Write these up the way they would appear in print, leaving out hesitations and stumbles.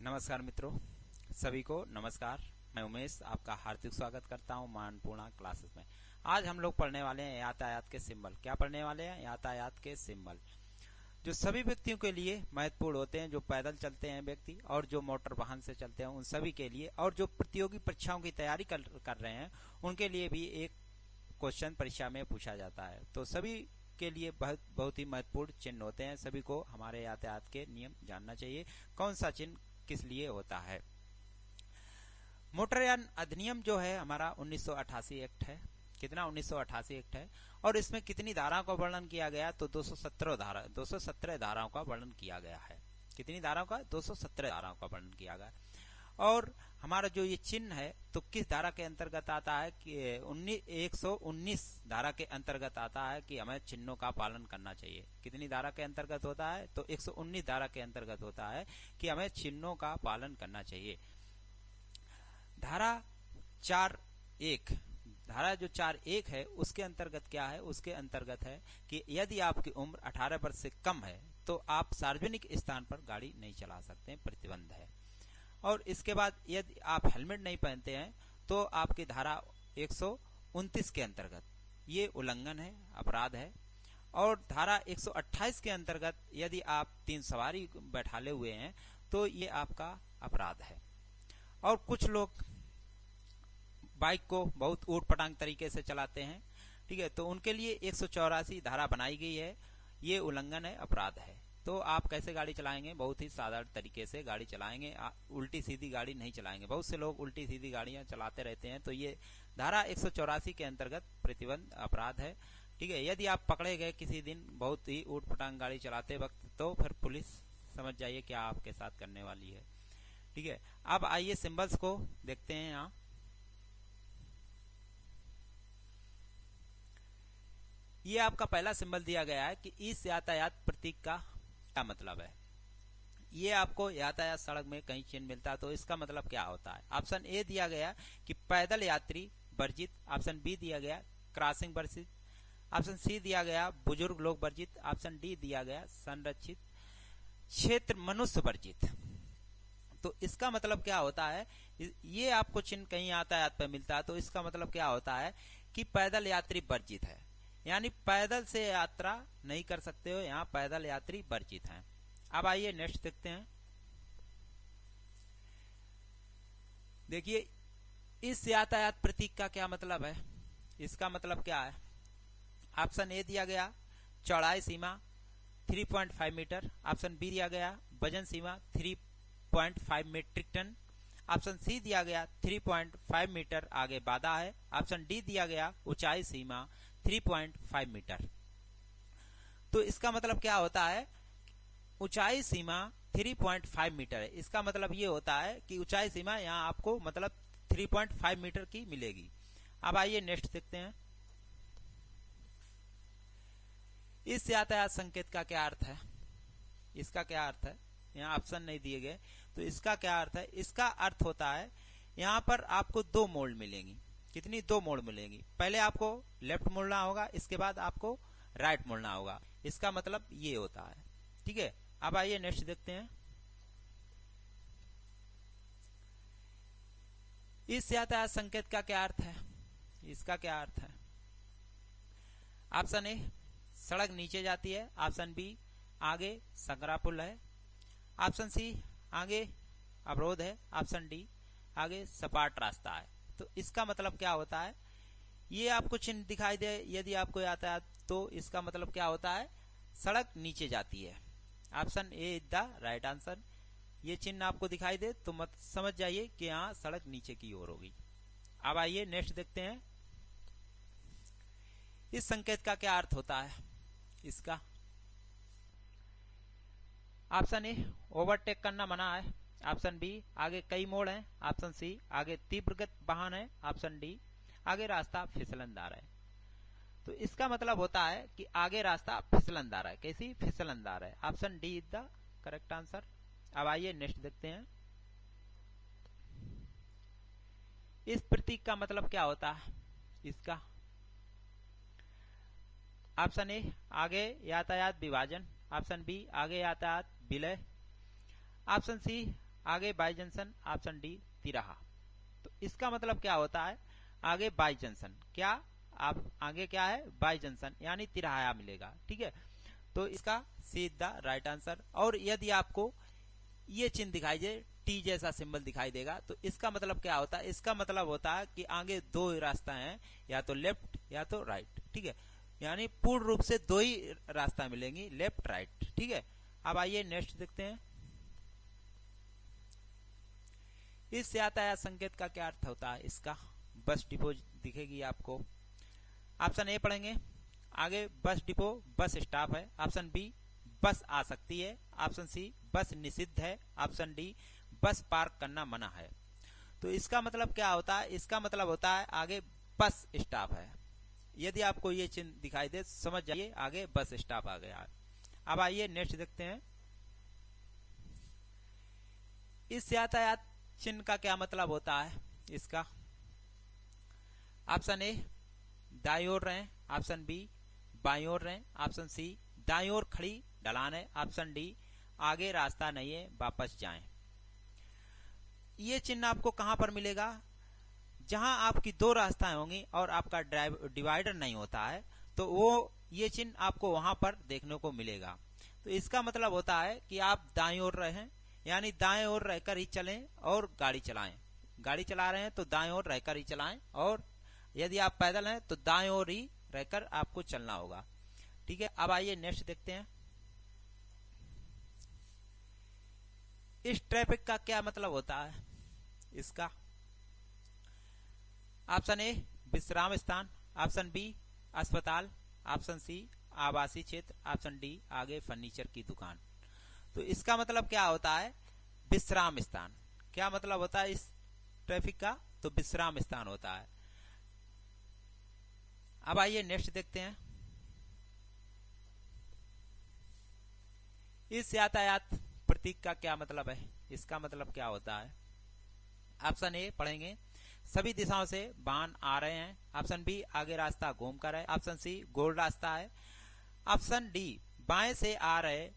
नमस्कार मित्रों, सभी को नमस्कार। मैं उमेश आपका हार्दिक स्वागत करता हूं मानपूर्णा क्लासेस में। आज हम लोग पढ़ने वाले हैं यातायात के सिंबल। क्या पढ़ने वाले हैं? यातायात के सिंबल, जो सभी व्यक्तियों के लिए महत्वपूर्ण होते हैं, जो पैदल चलते हैं व्यक्ति और जो मोटर वाहन से चलते हैं उन सभी के लिए, और जो प्रतियोगी परीक्षाओं की तैयारी कर रहे हैं उनके लिए भी एक क्वेश्चन परीक्षा में पूछा जाता है। तो सभी के लिए बहुत ही महत्वपूर्ण चिन्ह होते हैं। सभी को हमारे यातायात के नियम जानना चाहिए, कौन सा चिन्ह किस लिए होता है। मोटरयान अधिनियम जो है हमारा 1988 एक्ट है। कितना? 1988 एक्ट है। और इसमें कितनी धाराओं का वर्णन किया गया? तो 217 धाराओं का वर्णन किया गया है। कितनी धाराओं का? 217 धाराओं का वर्णन किया गया। और हमारा जो ये चिन्ह है तो किस धारा के अंतर्गत आता है कि 119 धारा के अंतर्गत आता है कि हमें चिन्हों का पालन करना चाहिए। कितनी धारा के अंतर्गत होता है? तो 119 धारा के अंतर्गत होता है कि हमें चिन्हों का पालन करना चाहिए। धारा 4(1), धारा जो 4(1) है उसके अंतर्गत क्या है? उसके अंतर्गत है कि यदि आपकी उम्र 18 वर्ष से कम है तो आप सार्वजनिक स्थान पर गाड़ी नहीं चला सकते, प्रतिबंध है। और इसके बाद यदि आप हेलमेट नहीं पहनते हैं तो आपकी धारा 129 के अंतर्गत ये उल्लंघन है, अपराध है। और धारा 128 के अंतर्गत यदि आप 3 सवारी बैठाले हुए हैं तो ये आपका अपराध है। और कुछ लोग बाइक को बहुत ऊट-पटांग तरीके से चलाते हैं, ठीक है, तो उनके लिए 184 धारा बनाई गई है। ये उल्लंघन है, अपराध है। तो आप कैसे गाड़ी चलाएंगे? बहुत ही साधारण तरीके से गाड़ी चलाएंगे, उल्टी सीधी गाड़ी नहीं चलाएंगे। बहुत से लोग उल्टी सीधी गाड़ियां चलाते रहते हैं, तो ये धारा 184 के अंतर्गत प्रतिबंध, अपराध है, ठीक है। यदि आप पकड़े गए किसी दिन बहुत ही ऊट-पटांग गाड़ी चलाते वक्त तो फिर पुलिस समझ जाइए क्या आपके साथ करने वाली है, ठीक है। अब आइए सिंबल्स को देखते हैं। यहाँ ये आपका पहला सिंबल दिया गया है कि इस यातायात प्रतीक का क्या मतलब है। ये आपको यातायात सड़क में कहीं चिन्ह मिलता है तो इसका मतलब क्या होता है। ऑप्शन ए दिया गया कि पैदल यात्री वर्जित, ऑप्शन बी दिया गया क्रॉसिंग वर्जित, ऑप्शन सी दिया गया बुजुर्ग लोग वर्जित, ऑप्शन डी दिया गया संरक्षित क्षेत्र मनुष्य वर्जित। तो इसका मतलब क्या होता है? ये आपको चिन्ह कहीं यातायात पे मिलता है तो इसका मतलब क्या होता है कि पैदल यात्री वर्जित है, यानी पैदल से यात्रा नहीं कर सकते हो, यहाँ पैदल यात्री वर्जित हैं। अब आइए नेक्स्ट देखते हैं। देखिए इस यातायात प्रतीक का क्या मतलब है। इसका मतलब क्या है? ऑप्शन ए दिया गया चौड़ाई सीमा 3.5 मीटर, ऑप्शन बी दिया गया वजन सीमा 3.5 मीट्रिक टन, ऑप्शन सी दिया गया 3.5 मीटर आगे बाधा है, ऑप्शन डी दिया गया ऊंचाई सीमा 3.5 मीटर। तो इसका मतलब क्या होता है? ऊंचाई सीमा 3.5 मीटर है। इसका मतलब ये होता है कि ऊंचाई सीमा यहाँ आपको मतलब 3.5 मीटर की मिलेगी। अब आइए नेक्स्ट देखते हैं। इस यातायात संकेत का क्या अर्थ है? इसका क्या अर्थ है? यहाँ ऑप्शन नहीं दिए गए, तो इसका क्या अर्थ है? इसका अर्थ होता है यहाँ पर आपको 2 मोड़ मिलेंगी। कितनी? 2 मोड़ मिलेंगी। पहले आपको लेफ्ट मुड़ना होगा, इसके बाद आपको राइट मुड़ना होगा। इसका मतलब ये होता है, ठीक है। अब आइए नेक्स्ट देखते हैं। इस यातायात संकेत का क्या अर्थ है? इसका क्या अर्थ है? ऑप्शन ए सड़क नीचे जाती है, ऑप्शन बी आगे संकरा पुल है, ऑप्शन सी आगे अवरोध है, ऑप्शन डी आगे सपाट रास्ता है। तो इसका मतलब क्या होता है? ये आपको चिन्ह दिखाई दे यदि आपको यातायात, तो इसका मतलब क्या होता है? सड़क नीचे जाती है। Option A is the right answer. ये चिन्ह आपको दिखाई दे तो मत समझ जाइए कि यहाँ सड़क नीचे की ओर होगी। अब आइए नेक्स्ट देखते हैं। इस संकेत का क्या अर्थ होता है? इसका ऑप्शन ए ओवरटेक करना मना है, ऑप्शन बी आगे कई मोड़ हैं, ऑप्शन सी आगे तीव्र वाहन है, ऑप्शन डी आगे रास्ता फिसलनदार है। तो इसका मतलब होता है कि आगे रास्ता फिसलनदार है। कैसी? फिसलनदार है। Option D is the correct answer. अब आइए नेक्स्ट देखते हैं। इस प्रतीक का मतलब क्या होता है? इसका ऑप्शन ए आगे यातायात विभाजन, ऑप्शन बी आगे यातायात विलय, ऑप्शन सी आगे बाई जंक्शन, ऑप्शन डी तिराहा। तो इसका मतलब क्या होता है, आगे बाई जंक्शन, क्या आप आगे क्या है, बाई जंक्शन यानी तिराहा मिलेगा। ठीक है, तो इसका सीधा राइट आंसर। और यदि आपको ये चिन्ह दिखाई दे, टी जैसा सिंबल दिखाई देगा, तो इसका मतलब क्या होता है, इसका मतलब होता है कि आगे दो रास्ता हैं, या तो लेफ्ट या तो राइट। ठीक है, यानी पूर्ण रूप से दो ही रास्ता मिलेंगी, लेफ्ट राइट। ठीक है, अब आइए नेक्स्ट देखते हैं। इस यातायात संकेत का क्या अर्थ होता है, इसका बस डिपो दिखेगी आपको। ऑप्शन ए पढ़ेंगे, आगे बस डिपो बस स्टॉप है। ऑप्शन बी बस आ सकती है। ऑप्शन सी बस निषिद्ध है। ऑप्शन डी बस पार्क करना मना है। तो इसका मतलब क्या होता है, इसका मतलब होता है आगे बस स्टॉप है। यदि आपको ये चिन्ह दिखाई दे समझ जाइए आगे बस स्टॉप आ गया। अब आइए नेक्स्ट देखते हैं। इस यातायात चिन्ह का क्या मतलब होता है, इसका ऑप्शन ए दाईं ओर रहें। ऑप्शन बी बाईं ओर रहें। ऑप्शन सी दाईं ओर खड़ी ढलान है। ऑप्शन डी आगे रास्ता नहीं है, वापस जाएं। ये चिन्ह आपको कहां पर मिलेगा, जहां आपकी दो रास्ताएं होंगी और आपका डिवाइडर नहीं होता है, तो वो ये चिन्ह आपको वहां पर देखने को मिलेगा। तो इसका मतलब होता है कि आप दाईं ओर रहें, यानी दाएं ओर रहकर ही चलें और गाड़ी चलाएं। गाड़ी चला रहे हैं तो दाएं ओर रहकर ही चलाएं, और यदि आप पैदल हैं तो दाएं ओर ही रहकर आपको चलना होगा। ठीक है, अब आइए नेक्स्ट देखते हैं। इस ट्रैफिक का क्या मतलब होता है, इसका ऑप्शन ए विश्राम स्थान। ऑप्शन बी अस्पताल। ऑप्शन सी आवासीय क्षेत्र। ऑप्शन डी आगे फर्नीचर की दुकान। तो इसका मतलब क्या होता है, विश्राम स्थान। क्या मतलब होता है इस ट्रैफिक का, तो विश्राम स्थान होता है। अब आइए नेक्स्ट देखते हैं। इस यातायात प्रतीक का क्या मतलब है, इसका मतलब क्या होता है। ऑप्शन ए पढ़ेंगे, सभी दिशाओं से वाहन आ रहे हैं। ऑप्शन बी आगे रास्ता घूम कर है। ऑप्शन सी गोल रास्ता है। ऑप्शन डी बाएं से आ रहे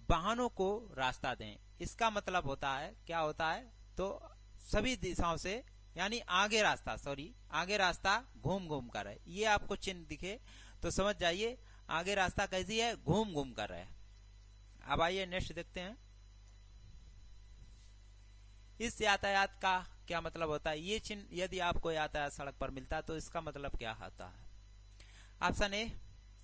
वाहनों को रास्ता दें। इसका मतलब होता है क्या होता है, तो सभी दिशाओं से यानी आगे रास्ता, आगे रास्ता घूम घूम कर है। ये आपको चिन्ह दिखे तो समझ जाइए आगे रास्ता कैसी है, घूम घूम कर है। अब आइए नेक्स्ट देखते हैं। इस यातायात का क्या मतलब होता है, ये चिन्ह यदि आपको यातायात सड़क पर मिलता है तो इसका मतलब क्या होता है। ऑप्शन ए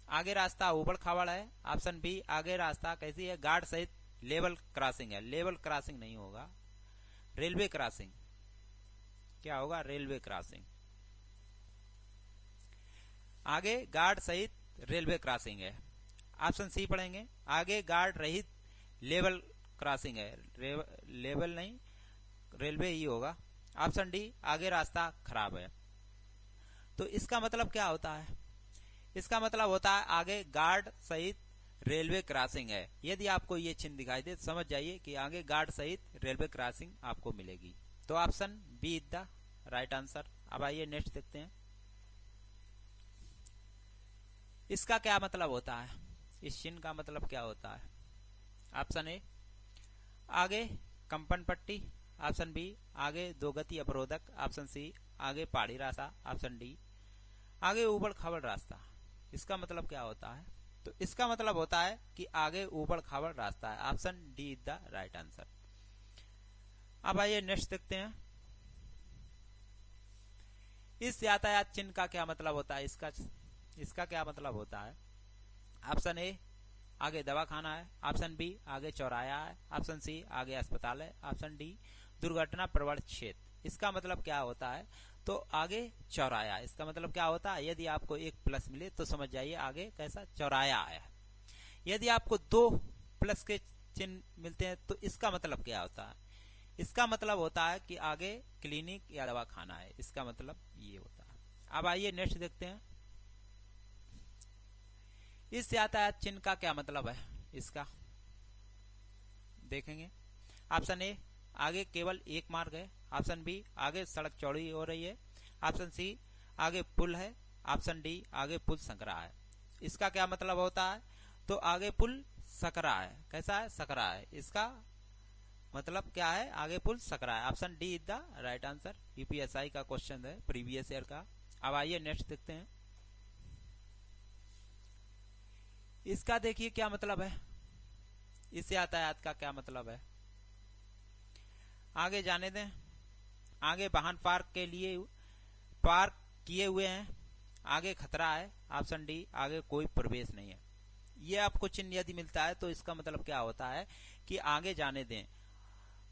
आगे रास्ता उबड़ खाबड़ है। ऑप्शन बी आगे रास्ता कैसी है, गार्ड सहित लेवल क्रॉसिंग है। लेवल क्रॉसिंग नहीं होगा, रेलवे क्रॉसिंग। क्या होगा, रेलवे क्रॉसिंग। आगे गार्ड सहित रेलवे क्रॉसिंग है। ऑप्शन सी पढ़ेंगे, आगे गार्ड रहित लेवल क्रॉसिंग है। लेवल नहीं, रेलवे ही होगा। ऑप्शन डी आगे रास्ता खराब है। तो इसका मतलब क्या होता है, इसका मतलब होता है आगे गार्ड सहित रेलवे क्रॉसिंग है। यदि आपको ये चिन्ह दिखाई दे समझ जाइए कि आगे गार्ड सहित रेलवे क्रॉसिंग आपको मिलेगी। तो option B is the right answer. अब आइए नेक्स्ट देखते हैं। इसका क्या मतलब होता है, इस चिन्ह का मतलब क्या होता है। ऑप्शन ए आगे कंपन पट्टी। ऑप्शन बी आगे दो गति अवरोधक। ऑप्शन सी आगे पहाड़ी रास्ता। ऑप्शन डी आगे ऊबड़ खाबड़ रास्ता। इसका मतलब क्या होता है, तो इसका मतलब होता है कि आगे ऊबड़ खाबड़ रास्ता है। Option D is the right answer. अब आइए नेक्स्ट देखते हैं। इस यातायात चिन्ह का क्या मतलब होता है, इसका क्या मतलब होता है। ऑप्शन ए आगे दवाखाना है। ऑप्शन बी आगे चौराया है। ऑप्शन सी आगे अस्पताल है। ऑप्शन डी दुर्घटना प्रवण क्षेत्र। इसका मतलब क्या होता है, तो आगे चौराया। इसका मतलब क्या होता है, यदि आपको एक प्लस मिले तो समझ जाइए आगे कैसा चौराया आया। यदि आपको दो प्लस के चिन्ह मिलते हैं तो इसका मतलब क्या होता है, इसका मतलब होता है कि आगे क्लिनिक या दवाखाना है। इसका मतलब ये होता है। अब आइए नेक्स्ट देखते हैं। इस यातायात चिन्ह का क्या मतलब है, इसका देखेंगे। ऑप्शन ए आगे केवल एक मार्ग है। ऑप्शन बी आगे सड़क चौड़ी हो रही है। ऑप्शन सी आगे पुल है। ऑप्शन डी आगे पुल संकरा है। इसका क्या मतलब होता है, तो आगे पुल सकरा है। कैसा है, सकरा है। इसका मतलब क्या है, आगे पुल सक रहा है। Option D is the right answer. UPSI का क्वेश्चन है, प्रीवियस ईयर का। अब आइए नेक्स्ट देखते हैं। इसका देखिए क्या मतलब है, इस यातायात का क्या मतलब है। आगे जाने दें, आगे वाहन पार्क किए हुए हैं, आगे खतरा है। ऑप्शन डी, आगे कोई प्रवेश नहीं है। ये आपको चिन्ह यदि मिलता है तो इसका मतलब क्या होता है कि आगे जाने दें,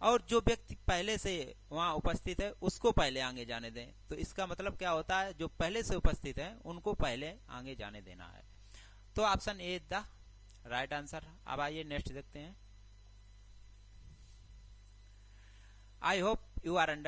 और जो व्यक्ति पहले से वहां उपस्थित है उसको पहले आगे जाने दें। तो इसका मतलब क्या होता है, जो पहले से उपस्थित है उनको पहले आगे जाने देना है। तो option A is the right answer. अब आइए नेक्स्ट देखते हैं। I hope you are under